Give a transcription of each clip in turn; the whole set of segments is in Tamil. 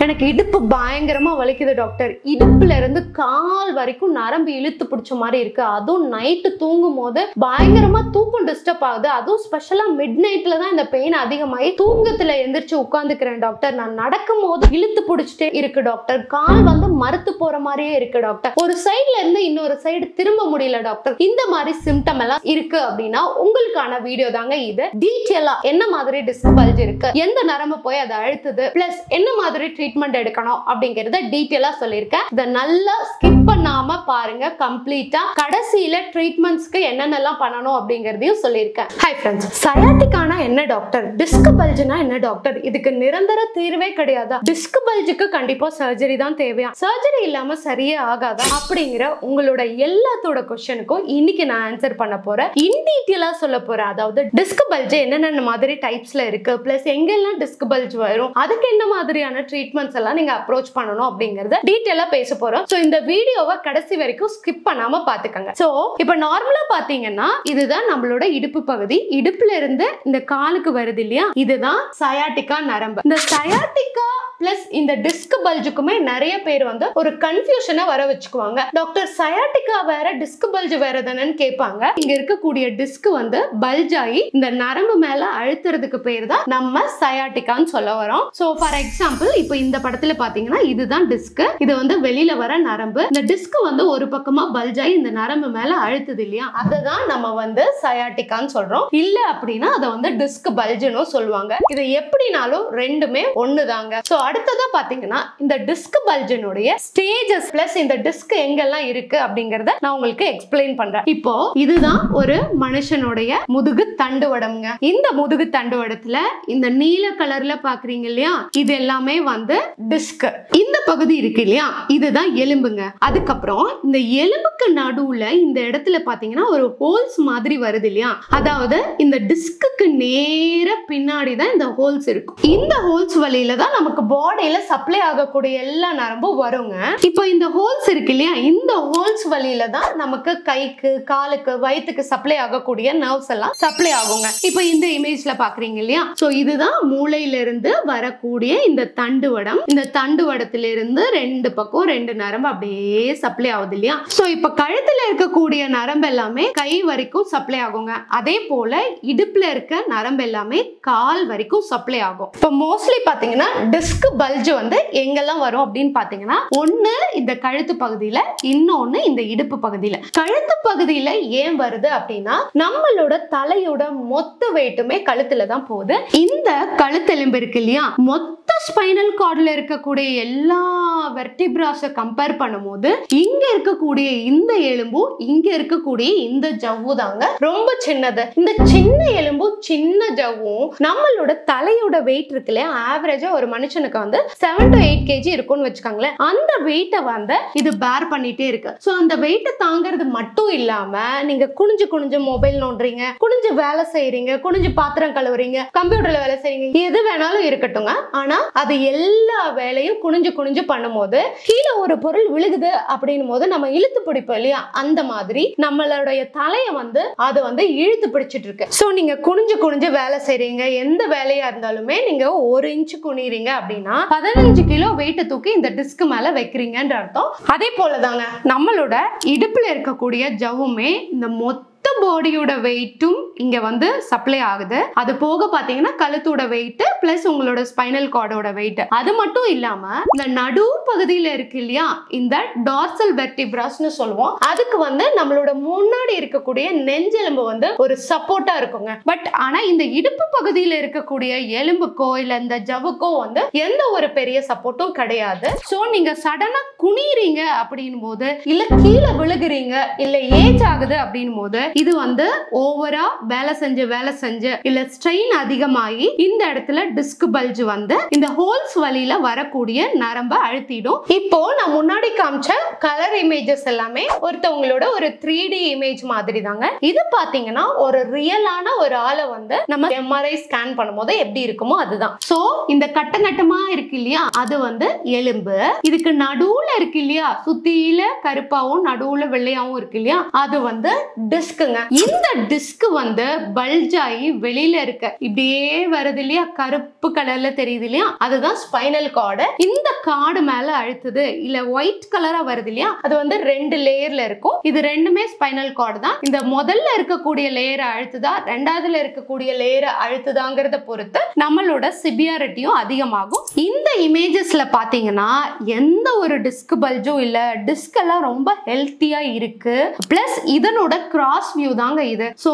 எனக்கு இடுப்பு பயங்கரமா வலிக்குது டாக்டர். இடுப்புல இருந்து கால் வரைக்கும் நரம்பு இழுத்து பிடிச்ச மாதிரி இருக்கு. அதுவும் நைட்டு தூங்கும் போது பயங்கரமா தூக்கம் டிஸ்டர்ப் ஆகுது. அதுவும் ஸ்பெஷலா மிட் நைட்ல தான் இந்த பெயின் அதிகமாகி தூங்கத்துல எந்திரிச்சு உட்காந்துக்கிறேன் டாக்டர். நான் நடக்கும் போது இழுத்து பிடிச்சிட்டே இருக்கு டாக்டர். கால் வந்து மறுத்து போற மாதிரியே இருக்கு டாக்டர். ஒரு சைட்ல இருந்து இன்னொரு சைடு திரும்ப முடியல டாக்டர். இந்த மாதிரி சிம்டம் எல்லாம் இருக்கு அப்படின்னா உங்களுக்கான வீடியோ தாங்க இது. டீட்டெயிலா என்ன மாதிரி டிஸ்க் பல்ஜ் இருக்கு, எந்த நரம்பு போய் அதை அழுத்துது, பிளஸ் என்ன மாதிரி ட்ரீட்மெண்ட் எடுக்கணும் அப்படிங்கறத டீட்டெயிலா சொல்லியிருக்கேன். இதை நல்லா ஸ்கிப் பண்ணாம பாருங்க கம்ப்ளீட்டா. கடைசியில ட்ரீட்மெண்ட்ஸ்க்கு என்னென்னலாம் பண்ணணும் அப்படிங்கறதையும் சொல்லியிருக்கேன். ஹாய் ஃப்ரெண்ட்ஸ், சயாட்டிக்கானா என்ன டாக்டர், டிஸ்க் பல்ஜ்னா என்ன டாக்டர், இதுக்கு நிரந்தர தீர்வே கிடையாதா, டிஸ்க் பல்ஜுக்கு கண்டிப்பா சர்ஜரி தான் தேவையா, சர்ஜரி இல்லாம சரியே ஆகாதா அப்படிங்கிற உங்களோட எல்லாத்தோட क्वेश्चनக்கும் இன்னைக்கு நான் ஆன்சர் பண்ண போறேன். இன் டீட்டெயிலா சொல்ல போறேன். அதாவது டிஸ்க் பல்ஜ் என்னென்ன மாதிரி டைப்ஸ்ல இருக்கு, பிளஸ் எங்கெல்லாம் டிஸ்க் பல்ஜ் வரும், அதுக்கு என்ன மாதிரியான ட்ரீட்மெண்ட்ஸ் எல்லாம் நீங்க அப்ரோச் பண்ணணும் அப்படிங்கறத டீட்டெயிலா பேச போறோம். சோ இந்த வீடியோவை கடைசி வரைக்கும் ஸ்கிப் பண்ணாம பாத்துக்கங்க. சோ இப்போ நார்மலா பாத்தீங்கன்னா இதுதான் நம்மளோட இடுப்பு பகுதி. இடுப்புல இருந்து இந்த காலுக்கு வருது இல்லையா, இதுதான் சயாட்டிகா நரம்பு. இந்த சயாட்டிகா பிளஸ் இந்த டிஸ்க் பல்ஜுக்குமே நிறைய பேர் வந்து ஒரு கன்ஃபியூஷனை வர வச்சுக்குவாங்க. டாக்டர் சயாட்டிகா வேற டிஸ்க் பல்ஜ் வேற தானேன்னு கேட்பாங்க. இங்க இருக்கக்கூடிய டிஸ்க் வந்து பல்ஜ் ஆகி இந்த நரம்பு மேல அழுத்துறதுக்கு பேர் தான் நம்ம சயாட்டிகான்னு சொல்ல வரோம். சோ ஃபார் எக்ஸாம்பிள் இப்போ இந்த படத்துல பாத்தீங்கன்னா இதுதான் டிஸ்க். இது வந்து வெளியில வர நரம்பு. இந்த டிஸ்க் வந்து ஒரு பக்கமா பல்ஜ் ஆகி இந்த நரம்பு மேல அழுத்துது இல்லையா, அததான் நம்ம வந்து சயாட்டிகான்னு சொல்றோம். இல்ல அப்படின்னா அதை வந்து டிஸ்க் பல்ஜ்னு சொல்லுவாங்க. இது எப்படினாலும் ரெண்டுமே ஒண்ணுதாங்க. சோ அடுத்ததா பாத்தீங்கன்னா இந்த டிஸ்க் பல்ஜினுடைய ஸ்டேஜஸ் பிளஸ் இந்த டிஸ்க் எங்கெல்லாம் இருக்கு அப்படிங்கறத நான் உங்களுக்கு எக்ஸ்பிளைன் பண்றேன். இப்போ இதுதான் ஒரு மனுஷனுடைய முதுகு தண்டுவடம்ங்க. இந்த முதுகு தண்டுவடத்துல இந்த நீல கலர்ல பாக்குறீங்க இல்லையா, இது எல்லாமே வந்து டிஸ்க். இந்த பகுதி இருக்கு இல்லையா, இதுதான் எலும்புங்க. அதுக்கப்புறம் இந்த எலும்புக்கு நடுவுல இந்த இடத்துல பாத்தீங்கன்னா ஒரு ஹோல்ஸ் மாதிரி வருது இல்லையா, அதாவது இந்த டிஸ்க்கு நேர பின்னாடி தான் இந்த ஹோல்ஸ் இருக்கும். இந்த ஹோல்ஸ் வழியில தான் நமக்கு பாடியில சப்ளை ஆகக்கூடிய எல்லா நரம்பும் வருங்க. இப்போ இந்த ஹோல்ஸ் இருக்கு இல்லையா, இந்த ஹோல்ஸ் வழியில தான் நமக்கு கைக்கு, காலுக்கு, வயிற்றுக்கு சப்ளை ஆகக்கூடிய நர்வ்ஸ் எல்லாம் சப்ளை ஆகுங்க. இப்போ இந்த இமேஜ்ல பாக்குறீங்க இல்லையா, சோ இதுதான் மூளையில இருந்து வரக்கூடிய இந்த தண்டுவடம். இந்த தண்டுவடத்தில இருந்து ரெண்டு பக்கம் ரெண்டு நரம்பு அப்படியே சப்ளை ஆகுது இல்லையா. சோ இப்போ கழுத்துல இருக்கக்கூடிய நரம்பு எல்லாமே கை வரைக்கும் சப்ளை ஆகுங்க. அதே போல இடுப்புல இருக்க நரம்பு எல்லாமே கால் வரைக்கும் சப்ளை ஆகும். இப்போ மோஸ்ட்லி பாத்தீங்கன்னா டிஸ்க் பல்ஜ் வந்து எங்கெல்லாம் வரும் அப்படின்னு பாத்தீங்கன்னா, ஒண்ணு இந்த கழுத்து பகுதியில, இன்னொன்னு இந்த இடுப்பு பகுதியில. கழுத்து பகுதியில ஏன் வருது அப்படின்னா, நம்மளோட தலையோட மொத்த வெயிட்டுமே கழுத்துல தான் போகுது. இந்த கழுத்தெலும்பு இருக்கு இல்லையா, மொத்த ஸ்பைனல் கார்ட்ல இருக்கக்கூடிய எல்லா வெர்டிபிராஸை கம்பேர் பண்ணும்போது இங்க இருக்கக்கூடிய இந்த எலும்பும் இங்க இருக்கக்கூடிய இந்த ஜவ்வு தாங்க ரொம்ப சின்னது. இந்த சின்ன எலும்பும் சின்ன ஜவ்வும் நம்மளோட தலையோட வெயிட் இருக்கு இல்லையா, ஆவரேஜா ஒரு மனுஷனுக்கு வந்து 7 to 8 kg இருக்கும்னு வச்சுக்காங்களேன். அந்த வெயிட்டை வந்து இது பேர் பண்ணிட்டே இருக்கு. சோ அந்த வெயிட்டை தாங்கிறது மட்டும் இல்லாம நீங்க குனிஞ்சு குனிஞ்சு மொபைல் நோண்டுறீங்க, குனிஞ்சு வேலை செய்யறீங்க, குனிஞ்சு பாத்திரம் கழுவுறீங்க, கம்ப்யூட்டர்ல வேலை செய்றீங்க, எது வேணாலும் இருக்கட்டுங்க. ஆனா அது எல்லா வேலையும் குனிஞ்சு குனிஞ்சு பண்ணும்போது கீழே ஒரு பொருள் விழுகுது அப்படின்னும் போது நம்ம இழுத்து பிடிப்போம் இல்லையா, அந்த மாதிரி நம்மளுடைய தலையை வந்து அது வந்து இழுத்து பிடிச்சிட்டு இருக்கு. சோ நீங்க குனிஞ்சு குனிஞ்சு வேலை செய்றீங்க, எந்த வேலையா இருந்தாலுமே நீங்க 1 இன்ச் குனிறீங்க அப்படின்னா 15 கிலோ வெயிட் தூக்கி இந்த டிஸ்க் மேல வைக்கிறீங்கன்ற அர்த்தம். அதே போலதாங்க நம்மளோட இடுப்புல இருக்கக்கூடிய ஜவ்வுமே இந்த மொத்த பாடியோட வெயிட்டும் இங்க வந்து சப்ளை ஆகுது. அது போக பாத்தீங்கன்னா கழுத்தோட வெயிட் பிளஸ் உங்களோட ஸ்பைனல் கார்டோட வெயிட். அது மட்டும் இல்லாம இந்த நடு பகுதியில இருக்கு இல்லையா, இந்த டார்சல் வெர்டிபிராஸ்னு சொல்லுவோம். அதுக்கு வந்து நம்மளோட முன்னாடி இருக்கக்கூடிய நெஞ்செலும்பு வந்து ஒரு சப்போர்ட்டா இருக்குங்க. பட் ஆனா இந்த இடுப்பு பகுதியில இருக்கக்கூடிய எலும்புக்கோ இல்ல இந்த ஜவ்வுக்கோ வந்து எந்த ஒரு பெரிய சப்போர்ட்டும் கிடையாது. சோ நீங்க சடனா குனிறீங்க அப்படின்னும் போது, இல்ல கீழே விழுகுறீங்க, இல்ல ஏஜ் ஆகுது அப்படின்னும் போது இது வந்து ஓவரா வேலை செஞ்சு இல்ல ஸ்ட்ரெயின் அதிகமாகி இந்த இடத்துல டிஸ்க் பல்ஜ் வந்து இந்த ஹோல்ஸ் வழியில வரக்கூடிய நரம்ப அழுத்திடும். இப்போ நான் முன்னாடி காமிச்ச கலர் இமேஜஸ் எல்லாமே ஒருத்தவங்களோட ஒரு 3D இமேஜ் மாதிரி தாங்க. இது பாத்தீங்கன்னா ஒரு ரியலான ஒரு ஆளை வந்து நம்ம MRI ஸ்கேன் பண்ணும்போது எப்படி இருக்குமோ அதுதான். சோ இந்த கட்ட நட்டமா இருக்கு இல்லையா, அது வந்து எலும்பு. இதுக்கு நடுவுல இருக்கு இல்லையா, சுத்தியில கருப்பாவும் நடுவுல வெள்ளையாவும் இருக்கு இல்லையா, அது வந்து டிஸ்க் டிஸ்க்குங்க. இந்த டிஸ்க் வந்து பல்ஜ் ஆகி வெளியில இருக்க இப்படியே வருது இல்லையா, கருப்பு கலர்ல தெரியுது இல்லையா, அதுதான் ஸ்பைனல் கார்டு. இந்த கார்டு மேல அழுத்துது இல்ல ஒயிட் கலரா வருது இல்லையா, அது வந்து 2 லேயர்ல இருக்கும். இது ரெண்டுமே ஸ்பைனல் கார்டு தான். இந்த முதல்ல இருக்கக்கூடிய லேயரை அழுத்துதா ரெண்டாவதுல இருக்கக்கூடிய லேயரை அழுத்துதாங்கிறத பொறுத்து நம்மளோட சிவியாரிட்டியும் அதிகமாகும். இந்த இமேஜஸ்ல பாத்தீங்கன்னா எந்த ஒரு டிஸ்க் பல்ஜும் இல்ல, டிஸ்க் எல்லாம் ரொம்ப ஹெல்த்தியா இருக்கு. பிளஸ் இதனோட கிராஸ் வியூ தாங்க இது. சோ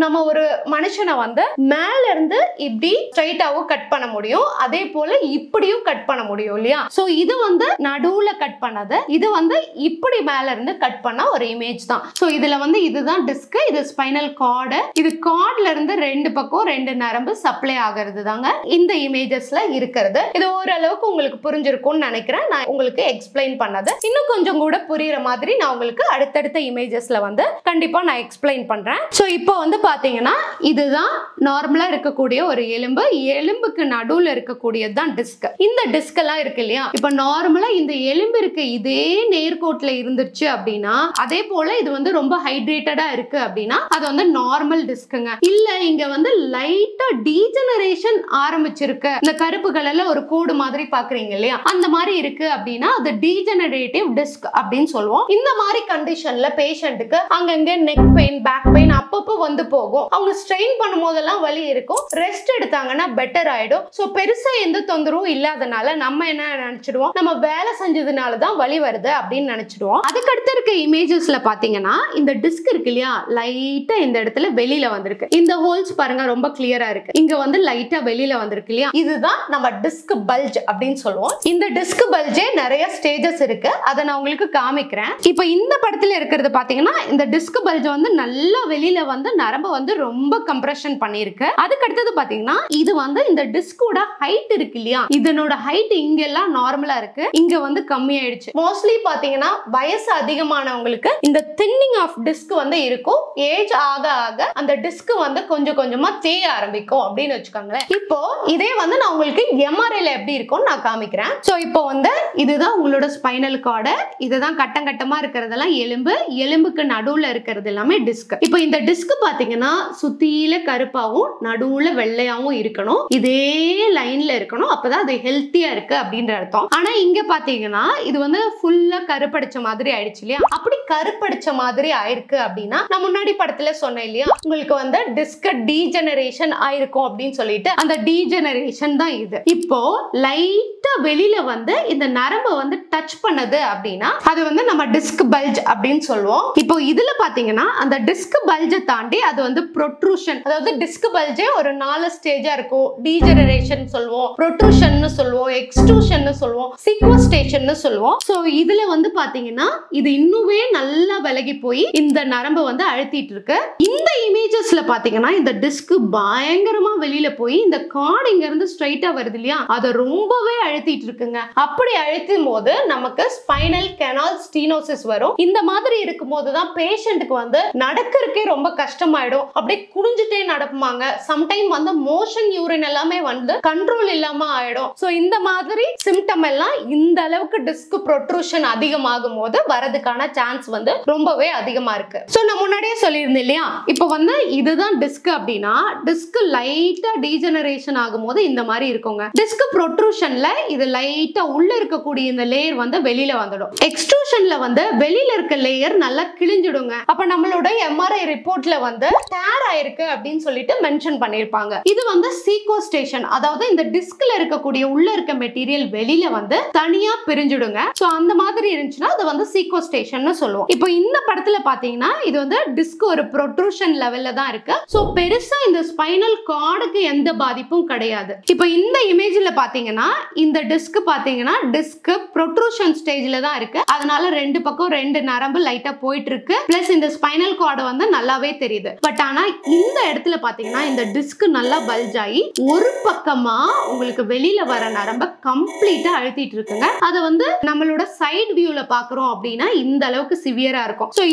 நம்ம ஒரு மனுஷனை வந்து மேல இருந்து இப்படி ஸ்ட்ரைட்டாவும் கட் பண்ண முடியும், அதே போல இப்படியும் கட் பண்ண முடியும் இல்லையா. சோ இது வந்து நடுவுல கட் பண்ணது, இது வந்து இப்படி மேல இருந்து கட் பண்ண ஒரு இமேஜ் தான். சோ இதுல வந்து இதுதான் டிஸ்க், இது ஸ்பைனல் கார்டு. இது கார்ட்ல இருந்து 2 பக்கம் 2 நரம்பு சப்ளை ஆகிறது தாங்க இந்த இமேஜஸ்ல இருக்கிறது. இது ஓரளவுக்கு உங்களுக்கு புரிஞ்சிருக்கும்னு நினைக்கிறேன். நான் உங்களுக்கு எக்ஸ்பிளைன் பண்ணது இன்னும் கொஞ்சம் கூட புரியுற மாதிரி நான் உங்களுக்கு அடுத்தடுத்த இமேஜஸ்ல வந்து கண்டிப்பா நான் எக்ஸ்பிளைன் பண்றேன். சோ இப்போ வந்து பாத்தீங்கன்னா இதுதான் நார்மலா இருக்கக்கூடிய ஒரு எலும்பு, எலும்புக்கு நடுவுல இருக்கக்கூடியது தான் டிஸ்க். இந்த டிஸ்க் எல்லாம் இருக்கு இல்லையா, இப்ப நார்மலா இந்த எலும்பு இருக்கு இதே நேர்கோட்டுல இருந்துச்சு அப்படின்னா, அதே போல இது வந்து ரொம்ப ஹைட்ரேட்டடா இருக்கு அப்படின்னா அது வந்து நார்மல் டிஸ்க்குங்க. இல்ல இங்க வந்து லைட்டா டீஜெனரேஷன் ஆரம்பிச்சிருக்கு, இந்த கருப்பு கலர்ல ஒரு கோடு மாதிரி பாக்குறீங்க இல்லையா, அந்த மாதிரி இருக்கு அப்படின்னா அது டீஜெனரேட்டிவ் டிஸ்க் அப்படின்னு சொல்லுவோம். இந்த மாதிரி கண்டிஷன்ல பேஷண்ட்டுக்கு அங்கங்க நெக் பெயின் பேக் பெயின் அப்பப்போ வந்து போகும். அவங்க ஸ்ட்ரெயின் பண்ணும் போதெல்லாம் வலி இருக்கும், ரெஸ்ட் எடுத்தாங்கன்னா பெட்டர் ஆயிடும். சோ பெருசா எந்த தொந்தரவும் இல்லாதனால நம்ம என்ன நினைச்சிடுவோம், நம்ம வேலை செஞ்சதுனால தான் வலி வருது அப்படின்னு நினைச்சிடுவோம். அதுக்கு அடுத்து இருக்க இமேஜஸ்ல பாத்தீங்கன்னா இந்த டிஸ்க் இருக்கு இல்லையா, லைட்டா இந்த இடத்துல வெளியில வந்திருக்கு. இந்த ஹோல்ஸ் பாருங்க ரொம்ப கிளியரா இருக்கு, இங்க வந்து லைட்டா வெளியில வந்திருக்கு இல்லையா, இதுதான் நம்ம டிஸ்க் பல்ஜ் அப்படின்னு சொல்லுவோம். இந்த டிஸ்க் பல்ஜே நிறைய ஸ்டேஜஸ் இருக்கு, அதை நான் உங்களுக்கு காமிக்கிறேன். இப்போ இந்த படத்துல இருக்கிறது பாத்தீங்கன்னா இந்த டிஸ்க் பல்ஜ் வந்து நல்லா வெளியில வந்து நரம்பு வந்து ரொம்ப கம்ப்ரஷன் பண்ணிருக்கு. அதுக்கு அடுத்தது பாத்தீங்கன்னா இது வந்து இந்த டிஸ்கோட ஹைட் இருக்கு இல்லையா, இதனோட ஹைட் இங்க எல்லாம் நார்மலா இருக்கு, இங்க வந்து கம்மி ஆயிடுச்சு. மோஸ்ட்லி பாத்தீங்கன்னா வயசு அதிகமானவங்களுக்கு இந்த தின்னிங் ஆஃப் டிஸ்க் வந்து இருக்கும். ஏஜ் ஆக ஆக அந்த டிஸ்க் வந்து கொஞ்சம் கொஞ்சமா தேய ஆரம்பிக்கும் அப்படின்னு வச்சுக்கோங்களேன். இப்போ இதே வந்து நான் உங்களுக்கு எம்ஆர்ஐல எப்படி இருக்கும்னு நான் காமிக்கிறேன். சோ இப்போ வந்து இதுதான் உங்களோட ஸ்பைனல் கார்டு, இதுதான் கட்டம் கட்டமா இருக்கிறதெல்லாம் எலும்பு, எலும்புக்கு நடுவுல இருக்கிறது எல்லாமே டிஸ்க். இப்போ இந்த டிஸ்க் பாத்தீங்கன்னா சுத்தியில கருப்பாவும் நடுவுல வெள்ளையாவும் இருக்கணும், இதே லைன்ல இருக்கணும், அப்பதான் அது ஹெல்த்தியா இருக்கு அப்படின்ற அர்த்தம். ஆனா இங்க பாத்தீங்கன்னா இது வந்து ஃபுல்லா கருப்படிச்ச மாதிரி ஆயிடுச்சு இல்லையா, அப்படி கருப்படிச்ச மாதிரி ஆயிருக்கு அப்படின்னா நான் முன்னாடி படத்துல சொன்னேன் இல்லையா, உங்களுக்கு வந்து டிஸ்க் டீஜெனரேஷன் ஆயிருக்கும் அப்படின்னு சொல்லிட்டு, அந்த டீஜெனரேஷன் தான் இது. இப்போ லைட்டா வெளியில வந்து இந்த நரம்பு வந்து டச் பண்ணது அப்படின்னா அது வந்து நம்ம டிஸ்க் பல்ஜ் அப்படின்னு சொல்லுவோம். இப்போ இதுல பாத்தீங்கன்னா அந்த டிஸ்க் பல்ஜ் தாண்டி அது வந்து ப்ரொட்ரூஷன், அதாவது டிஸ்க் பல்ஜே ஒரு 4 ஸ்டேஜா இருக்கும். டீஜெனரேஷன் சொல்லுவோம், ப்ரொட்ரூஷன் சொல்லுவோம், எக்ஸ்ட்ரூஷன் சொல்லுவோம், சீக்வஸ்டேஷன் சொல்லுவோம். சோ இதுல வந்து பாத்தீங்கன்னா இது இன்னுமே நல்லா விலகி போய் இந்த நரம்பு வந்து அழுத்திட்டு இருக்கு. இந்த இமேஜஸ்ல பாத்தீங்கன்னா இந்த டிஸ்க் பயங்கரமா வெளியில போய் இந்த கார்டு இங்க இருந்து ஸ்ட்ரைட்டா வருது இல்லையா, அதை ரொம்பவே அழுத்திட்டு இருக்குங்க. அப்படி அழுத்தும் போது நமக்கு ஸ்பைனல் கெனால் ஸ்டீனோசிஸ் வரும். இந்த மாதிரி இருக்கும் போதுதான் பேஷண்ட்டுக்கு வந்து நடக்கிறதுக்கே ரொம்ப கஷ்டமாயிடும், அப்படியே குனிஞ்சிட்டே நடப்பாங்க. சம்டைம் வந்து மோஷன் யூரின் எல்லாமே வந்து கண்ட்ரோல் இல்லாம ஆயிடும். சோ இந்த மாதிரி சிம்டம் எல்லாம் இந்த அளவுக்கு டிஸ்க் ப்ரொட்ரூஷன் அதிகமாகும் போது வரதுக்கான சான்ஸ் வந்து ரொம்பவே அதிகமா இருக்கு. சோ நான் முன்னாடியே சொல்லியிருந்தேன் இல்லையா, இப்போ வந்து இதுதான் டிஸ்க் அப்படின்னா டிஸ்க் லைட்டா டீஜெனரேஷன் ஆகும் போது இந்த மாதிரி இருக்குங்க. டிஸ்க் ப்ரொட்ரூஷன்ல இது லைட்டா உள்ள இருக்கக்கூடிய இந்த லேயர் வந்து வெளியில வந்துடும். எக்ஸ்ட்ரூஷன்ல வந்து வெளியில இருக்க லேயர் நல்லா கிழிஞ்சிடுங்க. அப்ப நம்மளோட எம்ஆர்ஐ ரிப்போர்ட்ல வந்து டேர் ஆயிருக்கு அப்படின்னு சொல்லிட்டு மென்ஷன் பண்ணிருப்பாங்க. இது வந்து சீக்வஸ்டேஷன், அதாவது இந்த டிஸ்க்ல இருக்கக்கூடிய உள்ள இருக்க மெட்டீரியல் வெளியில வந்து தனியா பிரிஞ்சிடுங்க. சோ அந்த மாதிரி இருந்துச்சுன்னா அது வந்து சீக்வஸ்டேஷன் சொல்லுவோம். இப்போ இந்த படத்துல பாத்தீங்கன்னா இது வந்து டிஸ்க் ஒரு ப்ரொட்ரூஷன் லெவல்ல தான் இருக்கு. சோ பெருசா இந்த ஸ்பைனல் கார்டுக்கு எந்த பாதிப்பும் கிடையாது. இப்போ இந்த இமேஜ்ல பாத்தீங்கன்னா இந்த டிஸ்க் பாத்தீங்கன்னா டிஸ்க் ப்ரொட்ரூஷன் ஸ்டேஜ்ல தான் இருக்கு. அதனால 2 பக்கம் 2 நரம்பு லைட்டா போயிட்டு இருக்கு. பிளஸ் இந்த ஸ்பைனல் கார்டு வந்து நல்லாவே தெரியுது. பட் ஆனா இந்த இடத்துல பாத்தீங்கன்னா இந்த டிஸ்க் நல்லா பல்ஜ் ஆகி ஒரு பக்கமா உங்களுக்கு வெளியில வர நரம்ப கம்ப்ளீட்டா அழுத்திட்டு இருக்குங்க. அது வந்து நம்மளோட சைடு வியூல பாக்குறோம் அப்படின்னா இந்த அளவுக்கு சிவியரா இருக்கும். சோ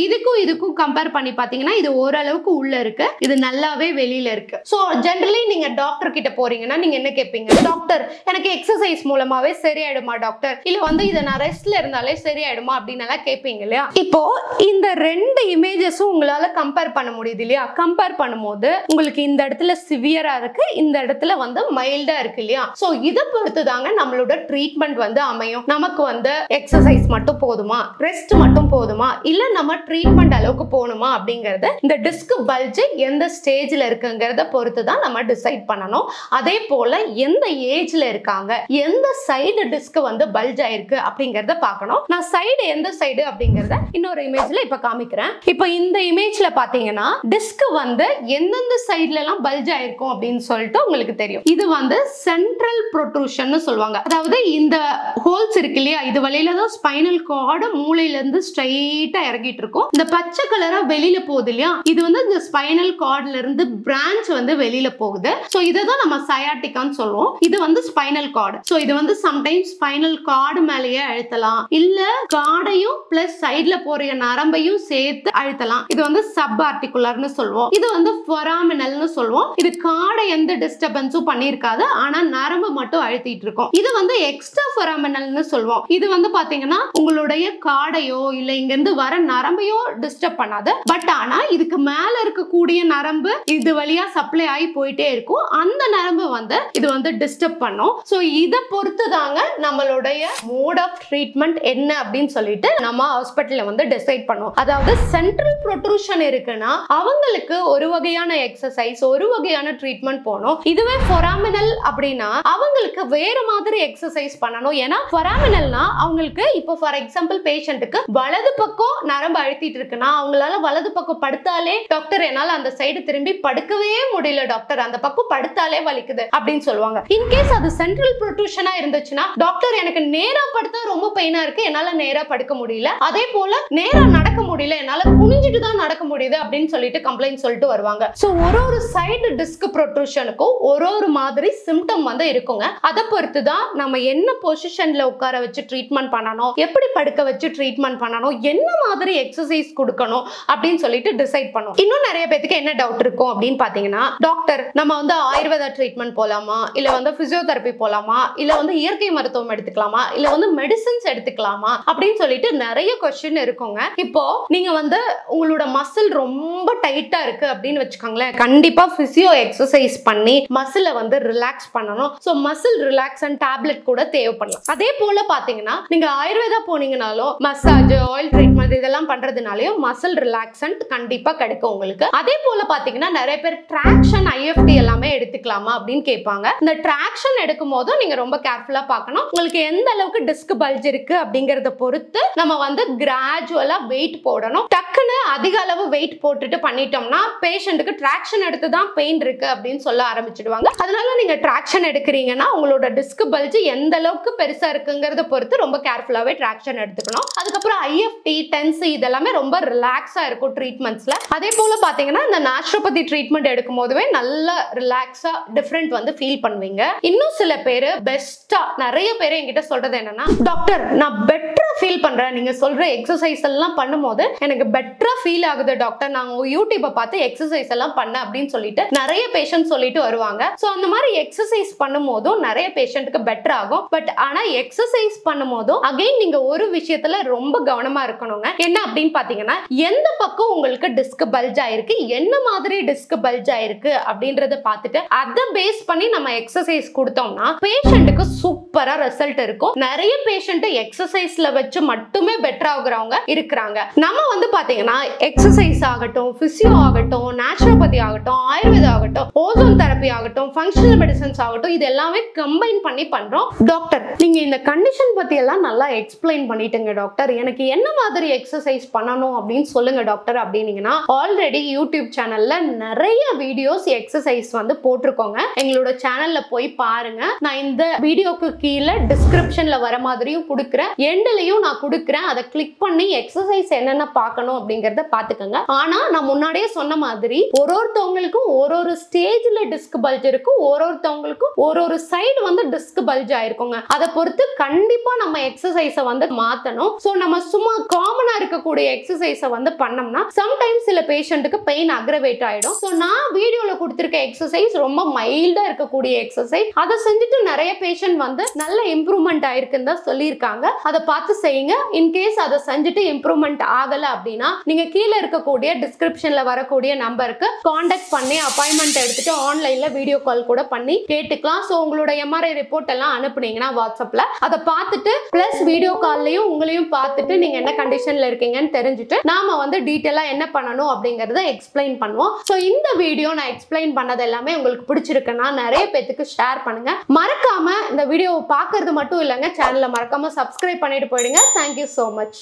இதுக்கும் கம்பேர் பண்ணி பாத்தீங்கன்னா இது ஓரளவுக்கு உள்ள இருக்கு, இது நல்லாவே வெளியில இருக்கு. சோ ஜெனரலி நீங்க டாக்டர் கிட்ட போறீங்கன்னா நீங்க என்ன கேட்பீங்க, டாக்டர் எனக்கு எக்ஸசைஸ் மூலமாவே சரியாயிடுமா டாக்டர், இல்ல வந்து இதை நான் ரெஸ்ட்ல இருந்தாலே சரியாயிடுமா அப்படின்னு எல்லாம் கேட்பீங்க இல்லையா. இப்போ இந்த 2 இமேஜஸும் உங்களால கம்பேர் பண்ண பண்ண முடியுது இல்லையா? கம்பேர் பண்ணும்போது உங்களுக்கு இந்த இடத்துல சிவியரா இருக்கு, இந்த இடத்துல வந்து மைல்டா இருக்கு இல்லையா? சோ இத பொறுத்து தாங்க நம்மளோட ட்ரீட்மெண்ட் வந்து அமையும். நமக்கு வந்து எக்ஸசைஸ் மட்டும் போதுமா, ரெஸ்ட் மட்டும் போதுமா, இல்ல நம்ம ட்ரீட்மெண்ட் அளவுக்கு போகணுமா அப்படிங்கறது இந்த டிஸ்க் பல்ஜ் எந்த ஸ்டேஜ்ல இருக்குங்கிறத பொறுத்து தான் நம்ம டிசைட் பண்ணணும். அதே போல எந்த ஏஜ்ல இருக்காங்க, எந்த சைடு டிஸ்க் வந்து பல்ஜ் ஆயிருக்கு அப்படிங்கறத பார்க்கணும். நான் சைடு எந்த சைடு அப்படிங்கறத இன்னொரு இமேஜ்ல இப்ப காமிக்கிறேன். இப்போ இந்த இமேஜ்ல பாத்தீங்கன்னா டிஸ்க் வந்து எந்தெந்த சைடுல எல்லாம் பல்ஜ் ஆயிருக்கும் அப்படின்னு சொல்லிட்டு உங்களுக்கு தெரியும். இது வந்து சென்ட்ரல் ப்ரொட்ரூஷன் சொல்லுவாங்க. அதாவது இந்த ஹோல்ஸ் இருக்கு இல்லையா, இது வழியில தான் ஸ்பைனல் கார்டு மூளையில இருந்து ஸ்ட்ரைட்டா இறங்கிட்டு இருக்கும். இந்த பச்சை கலரா வெளியில போகுது இல்லையா, இது வந்து இந்த ஸ்பைனல் கார்டுல இருந்து பிரான்ச் வந்து வெளியில போகுது. சோ இததான் நம்ம சயாட்டிகான்னு சொல்லுவோம். இது வந்து ஸ்பைனல் கார்டு. சோ இது வந்து சம்டைம்ஸ் ஸ்பைனல் கார்டு மேலேயே அழுத்தலாம், இல்ல கார்டையும் பிளஸ் சைடுல போற நரம்பையும் சேர்த்து அழுத்தலாம். இது வந்து சப் ஆர்டிகுலர்னு சொல்லுவோம். இது வந்து ஃபொராமினல்னு சொல்லுவோம். இது கார்டை எந்த டிஸ்டர்பன்ஸும் பண்ணிருக்காது, ஆனா நரம்பு மட்டும் அழுத்திட்டு இருக்கும். இது வந்து எக்ஸ்ட்ரா ஃபொராமினல்னு சொல்லுவோம். இது வந்து பாத்தீங்கன்னா உங்களுடைய கார்டையோ இல்ல இங்க இருந்து வர நரம்பையோ டிஸ்டர்ப் பண்ணாது. பட் ஆனா இதுக்கு மேல இருக்கக்கூடிய நரம்பு இது வழியா சப்ளை ஆகி போயிட்டே இருக்கும். அந்த நரம்பு வந்து இது வந்து டிஸ்டர்ப் பண்ணும். சோ இத பொறுத்து தாங்க நம்மளுடைய மோட் ஆஃப் ட்ரீட்மெண்ட் என்ன அப்படின்னு சொல்லிட்டு நம்ம ஹாஸ்பிடல்ல வந்து டிசைட் பண்ணுவோம். அதாவது சென்ட்ரல் ப்ரொட்ரூஷன் இருக்குன்னா அவங்களுக்கு ஒரு வகையான எக்ஸசைஸ், ஒரு வகையான ட்ரீட்மெண்ட் போகணும். இதுவே ஃபொராமினல் அப்படின்னா அவங்களுக்கு வேற மாதிரி எக்ஸசைஸ் பண்ணணும். ஏன்னா ஃபொராமினல்னா அவங்களுக்கு இப்போ ஃபார் எக்ஸாம்பிள் பேஷண்ட்டுக்கு வலது பக்கம் நரம்பு அழுத்திட்டு இருக்குன்னா அவங்களால வலது பக்கம் படுத்தாலே டாக்டர் என்னால அந்த சைடு திரும்பி படுக்கவே முடியல டாக்டர், அந்த பக்கம் படுத்தாலே வலிக்குது அப்படின்னு சொல்லுவாங்க. இன்கேஸ் அது சென்ட்ரல் ப்ரொட்ரூஷனா இருந்துச்சுன்னா டாக்டர் எனக்கு நேரா படுத்தா ரொம்ப பெயினா இருக்கு, என்னால நேரா படுக்க முடியல, அதே போல நேரா நடக்க முடியல, என்னால குனிஞ்சிட்டு தான் நடக்க முடியுது அப்படின்னு சொல்லிட்டு கம்ப்ளைண்ட் சொல்லிட்டு வருவாங்க. சோ ஒரு சைடு டிஸ்க் ப்ரொட்ரூஷனுக்கும் ஒரு மாதிரி சிம்டம் வந்து இருக்குங்க. அதை பொறுத்து தான் நம்ம என்ன பொசிஷன்ல உட்கார வச்சு ட்ரீட்மெண்ட் பண்ணணும், எப்படி படுக்க வச்சு ட்ரீட்மெண்ட் பண்ணணும், என்ன மாதிரி எக்ஸசைஸ் கொடுக்கணும் அப்படின்னு சொல்லிட்டு டிசைட் பண்ணுவோம். இன்னும் நிறைய பேருக்கு என்ன டவுட் இருக்கும் அப்படின்னு பாத்தீங்கன்னா, டாக்டர் நம்ம வந்து ஆயுர்வேதா ட்ரீட்மெண்ட் போலாமா, இல்ல வந்து பிசியோதெரபி போலாமா, இல்ல வந்து இயற்கை மருத்துவம் எடுத்துக்கலாமா, இல்ல வந்து மெடிசின்ஸ் எடுத்துக்கலாமா அப்படின்னு சொல்லிட்டு நிறைய क्वेश्चन இருக்குங்க. இப்போ நீங்க வந்து உங்களோட மசில் ரொம்ப டைட்டா இருக்கு அப்படின்னு வச்சுக்கோங்களேன், கண்டிப்பா பிசியோ எக்ஸசைஸ் பண்ணி மசிலை வந்து ரிலாக்ஸ் பண்ணணும். சோ மசில் ரிலாக்ஸன் டேப்லெட் கூட தேவைப்படலாம். அதே போல பாத்தீங்கன்னா நீங்க ஆயுர்வேதா போனீங்கனாலும் மசாஜ், ஆயில் ட்ரீட்மெண்ட் இதெல்லாம் பண்றதுனாலயும் மசில் ரிலாக்ஸன்ட் கண்டிப்பா கிடைக்கும் உங்களுக்கு. அதே போல பாத்தீங்கன்னா நிறைய பேர் ட்ராக்ஷன், ஐஎஃப்டி எல்லாமே எடுத்துக்கலாமா அப்படின்னு கேட்பாங்க. இந்த ட்ராக்ஷன் எடுக்கும் போது நீங்க ரொம்ப கேர்ஃபுல்லா பார்க்கணும். உங்களுக்கு எந்த அளவுக்கு டிஸ்க் பல்ஜ் இருக்கு அப்படிங்கறத பொறுத்து நம்ம வந்து கிராஜுவலா வெயிட் போடணும். டக்குன்னு அதிக அளவு வெயிட் போட்டுட்டு பண்ணிட்டோம்னா பேஷண்ட்டுக்கு ட்ராக்ஷன் எடுத்து தான் பெயின் இருக்கு அப்படின்னு சொல்ல ஆரம்பிச்சிடுவாங்க. அதனால நீங்க ட்ராக்ஷன் எடுக்கிறீங்கன்னா உங்களோட டிஸ்க் பல்ஜ் எந்த அளவுக்கு பெருசா இருக்குங்கிறத பொறுத்து ரொம்ப கேர்ஃபுல்லாவே ட்ராக்ஷன் எடுத்துக்கணும். அதுக்கப்புறம் ஐஎஃப்டி, டென்ஸ் இதெல்லாமே ரொம்ப ரிலாக்ஸா இருக்கும் ட்ரீட்மெண்ட்ஸ்ல. அதே போல பாத்தீங்கன்னா இந்த நேச்சுரோபதி ட்ரீட்மெண்ட் எடுக்கும் போதுவே நல்ல ரிலாக்ஸா டிஃபரெண்ட் வந்து ஃபீல் பண்ணுவீங்க. இன்னும் சில பேர் பெஸ்டா நிறைய பேர் என்கிட்ட சொல்றது என்னன்னா, டாக்டர் நான் பெட்டரா ஃபீல் பண்றேன், நீங்க சொல்ற எக்ஸசைஸ் எல்லாம் பண்ணும்போது எனக்கு பெட்டரா ஃபீல் ஆகுது டாக்டர், நான் யூடியூபை பார்த்து எக்ஸசைஸ் எல்லாம் பண்ண அப்படின்னு சொல்லிட்டு நிறைய பேஷண்ட் சொல்லிட்டு வருவாங்க. சோ அந்த மாதிரி எக்ஸசைஸ் பண்ணும்போதும் நிறைய பேஷண்ட்டுக்கு பெட்டர் ஆகும். பட் ஆனா எக்ஸசைஸ் பண்ணும்போதும் அகைன் நீங்க ஒரு விஷயத்துல ரொம்ப கவனமா இருக்கணுங்க. என்ன அப்படின்னு பாத்தீங்கன்னா, எந்த பக்கம் உங்களுக்கு டிஸ்க் பல்ஜ் ஆயிருக்கு, என்ன மாதிரி டிஸ்க் பல்ஜ் ஆயிருக்கு அப்படின்றத பார்த்துட்டு அதை பேஸ் பண்ணி நம்ம எக்ஸசைஸ் கொடுத்தோம்னா பேஷண்ட்டுக்கு சூப்பரா ரிசல்ட் இருக்கும். நிறைய பேஷண்ட் எக்ஸசைஸ்ல வச்சு மட்டுமே பெட்டர் ஆகுறவங்க இருக்கிறாங்க. நம்ம வந்து பாத்தீங்கன்னா எக்ஸசைஸ் ஆகட்டும், பிசியோ ஆகட்டும், நேச்சுரோபதி ஆகட்டும், ஆயுர்வேதா ஆகட்டும், ஓசோன் தெரப்பி ஆகட்டும், ஃபங்க்ஷனல் மெடிசன்ஸ் ஆகட்டும், இது எல்லாமே கம்பைன் பண்ணி பண்றோம். டாக்டர் நீங்க இந்த கண்டிஷன் பத்தி எல்லாம் நல்லா எக்ஸ்பிளைன் பண்ணிட்டுங்க டாக்டர், எனக்கு என்ன மாதிரி எக்ஸசைஸ் பண்ணணும் அப்படின்னு சொல்லுங்க டாக்டர் அப்படின்னீங்கன்னா, ஆல்ரெடி யூடியூப் சேனல்ல நிறைய வீடியோஸ் எக்ஸசைஸ் வந்து போட்டிருக்கோங்க. எங்களோட சேனல்ல போய் பாருங்க. நான் இந்த வீடியோக்கு கீழே டிஸ்கிரிப்ஷன்ல வர மாதிரியும் கொடுக்குறேன், எண்ட்லயும் நான் கொடுக்குறேன். அதை கிளிக் பண்ணி எக்ஸசைஸ் என்னென்ன பார்க்கணும் அப்படிங்கறத பாத்துக்கோங்க. ஆனா நான் முன்னாடியே சொன்ன மாதிரி ஒருத்தவங்களுக்கும் ஒரு ஸ்டேஜ்ல டிஸ்க் பல்ஜ் இருக்கும், ஒருத்தவங்களுக்கும் ஒரு சைடு வந்து டிஸ்க் பல்ஜ் ஆயிருக்குங்க. அதை பொறுத்து கண்டிப்பா நம்ம எக்ஸசைஸை வந்து மாத்தணும். சோ நம்ம சும்மா காமனா இருக்கக்கூடிய எக்ஸசைஸை வந்து பண்ணோம்னா சம்டைம்ஸ் சில பேஷண்ட்டுக்கு பெயின் அக்ரவேட் ஆயிடும். சோ நான் வீடியோல கொடுத்திருக்க எக்ஸசைஸ் ரொம்ப மைல்டா இருக்கக்கூடிய எக்ஸசைஸ், அதை செஞ்சுட்டு நிறைய பேஷண்ட் வந்து நல்ல இம்ப்ரூவ்மெண்ட் ஆயிருக்குன்னு தான் சொல்லியிருக்காங்க. அதை பார்த்து செய்யுங்க. இன்கேஸ் அதை செஞ்சுட்டு இம்ப்ரூவ்மெண்ட் ஆகல அப்படின்னா நீங்க கீழே இருக்கக்கூடிய டிஸ்கிரிப்ஷன்ல வரக்கூடிய நம்பருக்கு காண்டாக்ட் பண்ணி அப்பாயின்மெண்ட் எடுத்துட்டு ஆன்லைன்ல வீடியோ கால் கூட பண்ணி கேட்டுக்கலாம். ஸோ உங்களோட எம்ஆர்ஐ ரிப்போர்ட் எல்லாம் அனுப்புனீங்கன்னா வாட்ஸ்அப்ல அதை பார்த்துட்டு பிளஸ் வீடியோ கால்லையும் உங்களையும் பார்த்துட்டு நீங்க என்ன கண்டிஷன்ல இருக்கீங்கன்னு தெரிஞ்சுட்டு நாம வந்து டீட்டெயிலா என்ன பண்ணணும் அப்படிங்கறத எக்ஸ்பிளைன் பண்ணுவோம். ஸோ இந்த வீடியோ நான் எக்ஸ்பிளைன் பண்ணது எல்லாமே உங்களுக்கு பிடிச்சிருக்குன்னா நிறைய பேத்துக்கு ஷேர் பண்ணுங்க. மறக்காம இந்த வீடியோவை பார்க்கறது மட்டும் இல்லைங்க, சேனலை மறக்காம சப்ஸ்கிரைப் பண்ணிட்டு போயிடுங்க. Thank you so much.